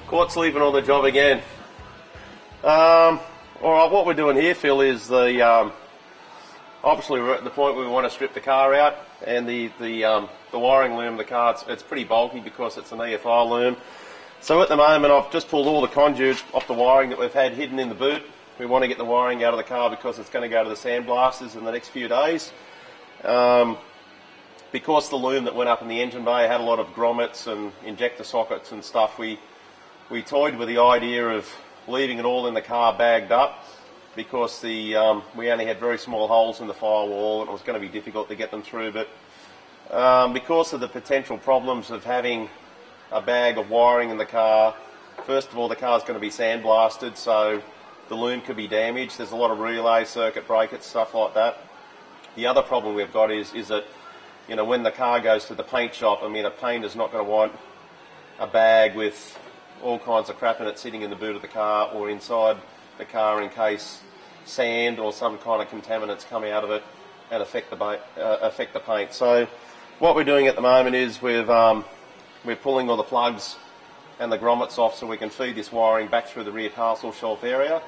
Caught sleeping on the job again. Alright, what we're doing here, Phil, is obviously we're at the point where we want to strip the car out, and the wiring loom of the car, it's pretty bulky because it's an EFI loom. So at the moment I've just pulled all the conduits off the wiring that we've had hidden in the boot. We want to get the wiring out of the car because it's going to go to the sandblasters in the next few days. Because the loom that went up in the engine bay had a lot of grommets and injector sockets and stuff, we toyed with the idea of leaving it all in the car bagged up, because we only had very small holes in the firewall and it was going to be difficult to get them through. But because of the potential problems of having a bag of wiring in the car, first of all, the car's going to be sandblasted, so the loom could be damaged. There's a lot of relay, circuit breakers, stuff like that. The other problem we've got is that, you know, when the car goes to the paint shop, I mean, a painter's not going to want a bag with all kinds of crap in it sitting in the boot of the car or inside the car in case sand or some kind of contaminants come out of it and affect the paint. So what we're doing at the moment is we're pulling all the plugs and the grommets off so we can feed this wiring back through the rear tarsal shelf area,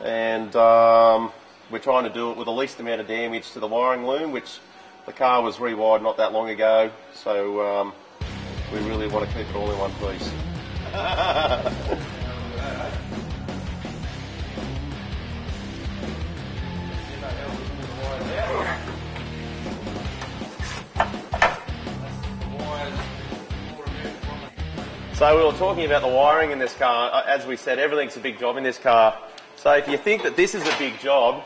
and we're trying to do it with the least amount of damage to the wiring loom, which the car was rewired not that long ago, so we really want to keep it all in one piece. So we were talking about the wiring in this car. As we said, everything's a big job in this car. So if you think that this is a big job,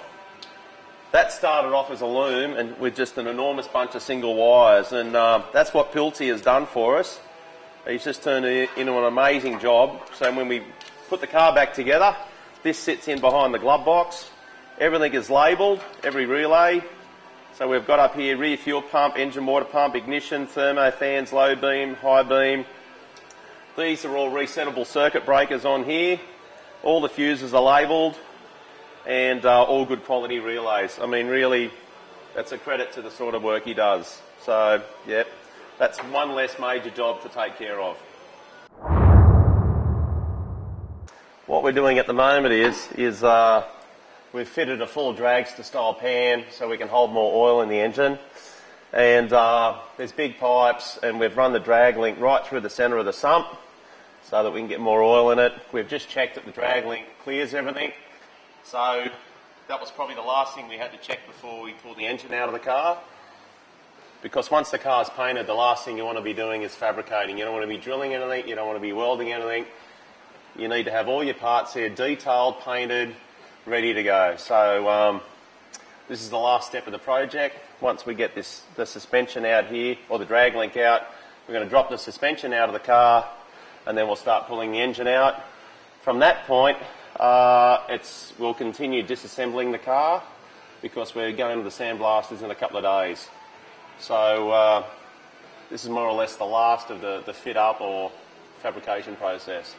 that started off as a loom and with just an enormous bunch of single wires, and that's what Pilty has done for us. He's just turned it into an amazing job. So when we put the car back together, this sits in behind the glove box. Everything is labelled, every relay. So we've got up here rear fuel pump, engine water pump, ignition, thermo fans, low beam, high beam. These are all resettable circuit breakers on here. All the fuses are labelled, and all good quality relays. I mean, really, that's a credit to the sort of work he does. So, yep, that's one less major job to take care of. What we're doing at the moment is we've fitted a full dragster style pan so we can hold more oil in the engine. And there's big pipes, and we've run the drag link right through the centre of the sump so that we can get more oil in it. We've just checked that the drag link clears everything. So that was probably the last thing we had to check before we pulled the engine out of the car. Because once the car's painted, the last thing you want to be doing is fabricating. You don't want to be drilling anything, you don't want to be welding anything. You need to have all your parts here detailed, painted, ready to go. So this is the last step of the project. Once we get the suspension out here, or the drag link out, we're going to drop the suspension out of the car, and then we'll start pulling the engine out. From that point, we'll continue disassembling the car because we're going to the sandblasters in a couple of days. So this is more or less the last of the fit up or fabrication process.